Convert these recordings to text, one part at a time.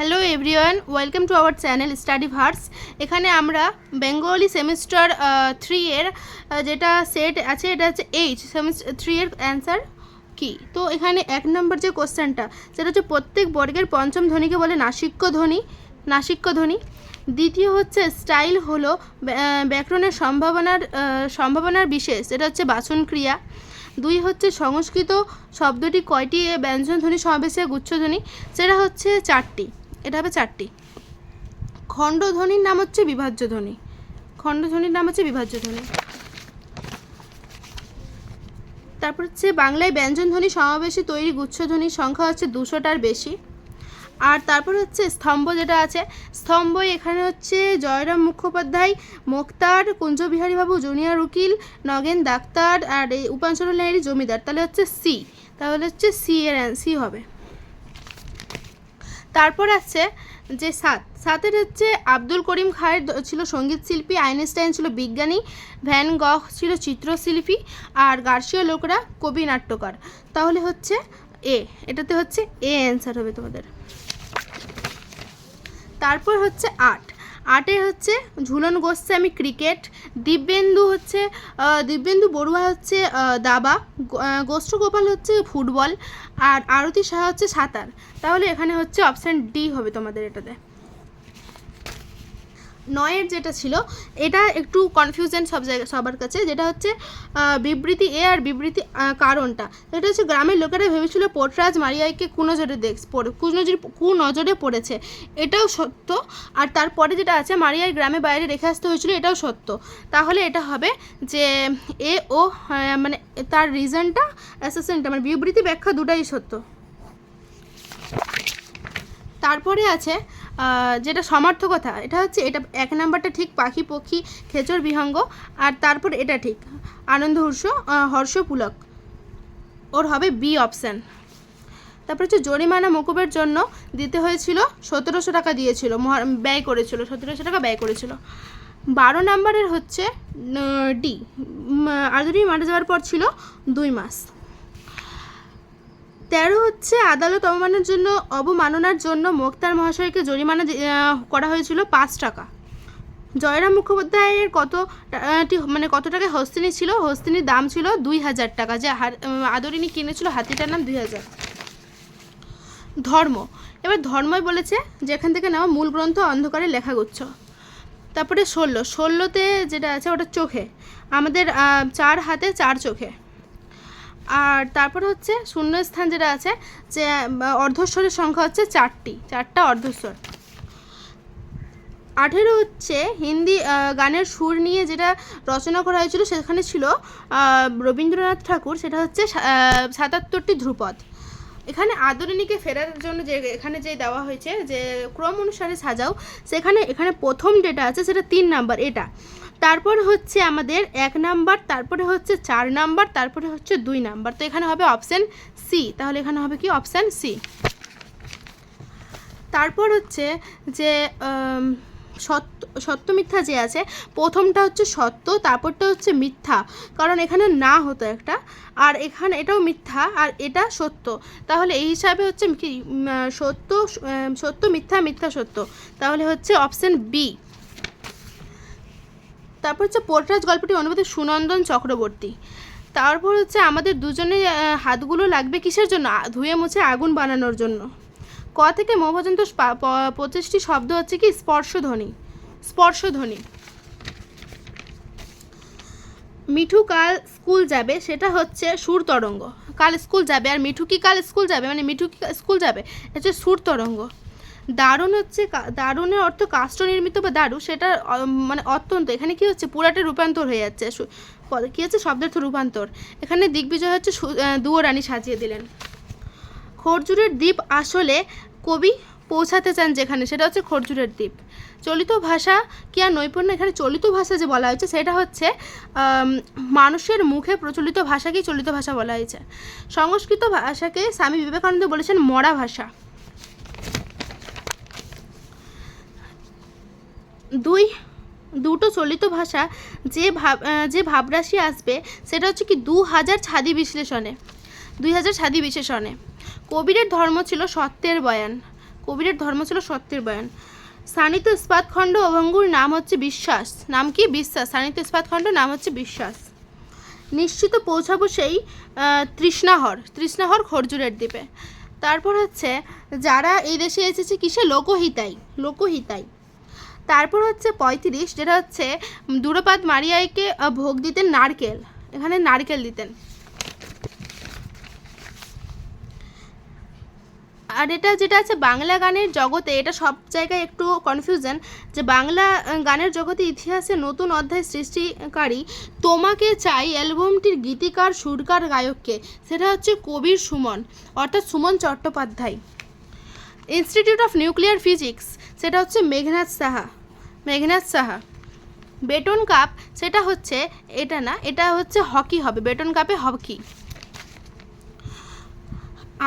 Hello everyone, welcome to our channel study verse. এখানে আমরা Bengali semester 3 এর যেটা সেট আছে এটা হচ্ছে সেমিস্টার 3 এর অ্যান্সার কি। তো এখানে 1 নম্বর যে কোশ্চেনটা সেটা হচ্ছে প্রত্যেক বর্গের পঞ্চম ধ্বনিকে বলে নাসিক্য ধ্বনি। দ্বিতীয় হচ্ছে স্টাইল হলো ব্যাকরণের সম্ভাবনার বিশেষ, এটা হচ্ছে বাচন ক্রিয়া। 2 হচ্ছে সংস্কৃত শব্দটি কয়টি ব্যঞ্জন ধ্বনি সমাবেশে গুচ্ছধ্বনি, সেটা হচ্ছে 4টি, এটা হবে 4টি। খণ্ডধ্বনির নাম হচ্ছে বিভাজ্য ধ্বনি, তারপর হচ্ছে বাংলায় ব্যঞ্জন ধ্বনি সমাবেশে তৈরি গুচ্ছধ্বনির সংখ্যা হচ্ছে 200টার বেশি। আর তারপর হচ্ছে স্তম্ভ যেটা আছে, স্তম্ভ এখানে হচ্ছে জয়রাম মুখোপাধ্যায়, মোক্তার, কুঞ্জবিহারী বাবু, জুনিয়র উকিল, নগেন ডাক্তার, আর এই উপাঞ্চল লাহিড়ী জমিদার, তাহলে হচ্ছে সি এর সি হবে। তারপর আছে যে সাতের হচ্ছে আব্দুল করিম খায়ের ছিল সঙ্গীত শিল্পী, আইনস্টাইন ছিল বিজ্ঞানী, ভ্যান গখ ছিল চিত্রশিল্পী, আর গার্সিয়া লোকরা কবি নাট্যকার, তাহলে হচ্ছে এটাতে হচ্ছে অ্যান্সার হবে তোমাদের। তারপর হচ্ছে 8 হচ্ছে ঝুলন গোস্বামী ক্রিকেট, দিব্যেন্দু বড়ুয়া হচ্ছে দাবা, গোষ্ঠ গোপাল হচ্ছে ফুটবল, আর আরতি সাহা হচ্ছে সাঁতার, তাহলে এখানে হচ্ছে অপশান ডি হবে তোমাদের এটাতে। 9 যেটা ছিল এটা একটু কনফিউশন সবার কাছে, যেটা হচ্ছে বিবৃতি এ আর বিবৃতি কারণটা, এটা হচ্ছে গ্রামের লোকেরা ভেবেছিল পোর্টরাজ মারিয়াকে কুনজরে পড়েছে, এটাও সত্য। আর তারপরে যেটা আছে মারিয়ার গ্রামে বাইরে রেখে আসতে হয়েছিল, এটাও সত্য, তাহলে এটা হবে যে এ ও মানে তার রিজনটা অ্যাসেসেন্টটা মানে বিবৃতি ব্যাখ্যা দুটাই সত্য। তারপরে আছে যেটা সমার্থকতা, এটা হচ্ছে এটা 1 নাম্বারটা ঠিক, পাখি পক্ষী খেচর বিহঙ্গ, আর তারপর এটা ঠিক আনন্দ হর্ষ পুলক, ওর হবে বি অপশান। তারপর হচ্ছে জরিমানা মকুবের জন্য দিতে হয়েছিল 1700 টাকা দিয়েছিল, ব্যয় করেছিল 1700 টাকা ব্যয় করেছিল। 12 নাম্বারের হচ্ছে ডি, আদুরি মারা যাওয়ার পর ছিল 2 মাস। 13 হচ্ছে আদালত অবমাননার জন্য মোক্তার মহাশয়কে জরিমানা করা হয়েছিল 5 টাকা। জয়রাম মুখোপাধ্যায়ের কত টাকায় হস্তিনী ছিল, হস্তিনীর দাম ছিল 2000 টাকা, যে আদরিনী কিনেছিল হাতিটার নাম 2000। এবার ধর্মই বলেছে যেখান থেকে নেওয়া মূল গ্রন্থ অন্ধকারে লেখাগুচ্ছ। তারপরে 16তে যেটা আছে ওটা চোখে, আমাদের 4 হাতে 4 চোখে। আর তারপর হচ্ছে শূন্যস্থান যেটা আছে যে অর্ধস্বরের সংখ্যা হচ্ছে 4টা অর্ধস্বর। 18 হচ্ছে হিন্দি গানের সুর নিয়ে যেটা রচনা করা হয়েছিল, সেখানে ছিল রবীন্দ্রনাথ ঠাকুর, সেটা হচ্ছে 77টি ধ্রুপদ। এখানে আদরিনীকে ফেরার জন্য যে এখানে যে দেওয়া হয়েছে যে ক্রম অনুসারে সাজাও, এখানে প্রথম যেটা আছে সেটা 3 নাম্বার এটা, তারপর হচ্ছে আমাদের 1 নাম্বার, তারপরে হচ্ছে 4 নাম্বার, তারপরে হচ্ছে 2 নাম্বার, তো এখানে হবে অপশান সি, তাহলে এখানে হবে কি অপশান সি। তারপর হচ্ছে যে সত্য মিথ্যা যে আছে, প্রথমটা হচ্ছে সত্য, তারপরটা হচ্ছে মিথ্যা, কারণ এখানে না হতো একটা, আর এখানে এটাও মিথ্যা আর এটা সত্য, তাহলে এই হিসাবে হচ্ছে কি সত্য মিথ্যা, মিথ্যা সত্য, তাহলে হচ্ছে অপশান বি। তারপর হচ্ছে পোর্টরাজ গল্পটি অনুবাদে সুনন্দন চক্রবর্তী। তারপর হচ্ছে আমাদের দুজনের হাতগুলো লাগবে কিসের জন্য, ধুয়ে মুছে আগুন বানানোর জন্য। ক থেকে ম পর্যন্ত 25টি শব্দ হচ্ছে কি স্পর্শধ্বনি। মিঠু কাল স্কুল যাবে, সেটা হচ্ছে সুর তরঙ্গ, কাল স্কুল যাবে, আর মিঠু কি কাল স্কুল যাবে মানে মিঠু কি স্কুল যাবে, এটা হচ্ছে সুর তরঙ্গ। দারুণ হচ্ছে দারুণের অর্থ কাষ্ঠ নির্মিত বা দারু, সেটা মানে অত্যন্ত, এখানে কি হচ্ছে পুরাটা রূপান্তর হয়ে যাচ্ছে, কি হচ্ছে শব্দের রূপান্তর, এখানে দিগ্বিজয় হচ্ছে দুয়ো রানী সাজিয়ে দিলেন। খরজুরের দ্বীপ আসলে কবি পৌঁছাতে চান যেখানে, সেটা হচ্ছে খরজুরের দ্বীপ। চলিত ভাষা কি আর নৈপুণ্য, এখানে চলিত ভাষা যে বলা হয়েছে সেটা হচ্ছে মানুষের মুখে প্রচলিত ভাষাকেই চলিত ভাষা বলা হয়েছে। সংস্কৃত ভাষাকে স্বামী বিবেকানন্দ বলেছেন মরা ভাষা। 2টো চলিত ভাষা যে ভাবরাশি আসবে সেটা হচ্ছে কি 2000 ছাদি বিশ্লেষণে। কবিরের ধর্ম ছিল সত্যের বয়ান, কবিরের ধর্ম ছিল সত্যের বয়ান। স্থানিত ইস্পাত খণ্ড অভঙ্গুর নাম হচ্ছে বিশ্বাস। নাম কি? বিশ্বাস। স্থানিত ইস্পাত খণ্ড নাম হচ্ছে বিশ্বাস। নিশ্চিত পৌঁছাবো সেই তৃষ্ণাহর খরজুরের দ্বীপে। তারপর হচ্ছে যারা এই দেশে এসেছে কিসে? লোকহিতাই। তারপর হচ্ছে 35, যেটা হচ্ছে দূরপাত মারিয়াইকে ভোগ দিতেন নারকেল, এখানে নারকেল দিতেন। আর এটা যেটা আছে বাংলা গানের জগতে, এটা সব জায়গায় একটু কনফিউশন, যে বাংলা গানের জগতে ইতিহাসে নতুন অধ্যায় সৃষ্টিকারী তোমাকে চাই অ্যালবামটির গীতিকার সুরকার গায়ককে, সেটা হচ্ছে কবির সুমন, অর্থাৎ Suman Chattopadhyay. Institute of nuclear physics, সেটা হচ্ছে মেঘনাদ সাহা। বেটন কাপ, সেটা হচ্ছে এটা না, এটা হচ্ছে হকি হবে, বেটন কাপে হকি।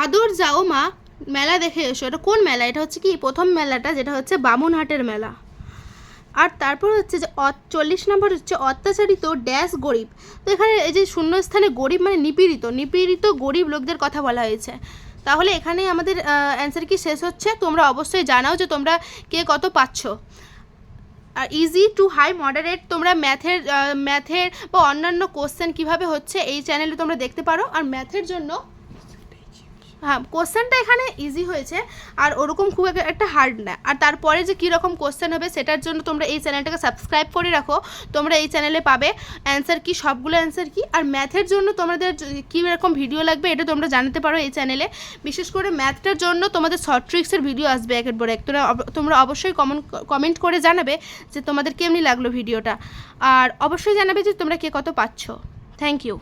আদর যাও মা মেলা দেখে এসো, এটা কোন মেলা? এটা হচ্ছে কি প্রথম মেলাটা, যেটা হচ্ছে বামুনহাটের মেলা। আর তারপর হচ্ছে যে 40 নম্বর হচ্ছে অত্যাচারিত ড্যাশ গরিব। তো এখানে এই যে শূন্যস্থানে গরিব মানে নিপীড়িত গরিব লোকদের কথা বলা হয়েছে। তাহলে এখানে আমাদের অ্যান্সার কি শেষ হচ্ছে। তোমরা অবশ্যই জানাও যে তোমরা কে কত পাচ্ছ। আর ইজি টু হাই মডারেট, তোমরা ম্যাথের বা অন্যান্য কোশ্চেন কীভাবে হচ্ছে এই চ্যানেলে তোমরা দেখতে পারো। আর ম্যাথের জন্য হ্যাঁ, কোশ্চেনটা এখানে ইজি হয়েছে, আর ওরকম খুব একটা হার্ড না। আর তারপরে যে কীরকম কোশ্চেন হবে সেটার জন্য তোমরা এই চ্যানেলটাকে সাবস্ক্রাইব করে রাখো। তোমরা এই চ্যানেলে পাবে অ্যান্সার কি, সবগুলো অ্যান্সার কি। আর ম্যাথের জন্য তোমাদের কীরকম ভিডিও লাগবে এটা তোমরা জানাতে পারো এই চ্যানেলে। বিশেষ করে ম্যাথটার জন্য তোমাদের শর্ট ট্রিক্সের ভিডিও আসবে একের পর এক। তোমরা অবশ্যই কমেন্ট করে জানাবে যে তোমাদের কেমনি লাগলো ভিডিওটা। আর অবশ্যই জানাবে যে তোমরা কে কত পাচ্ছ। Thank you.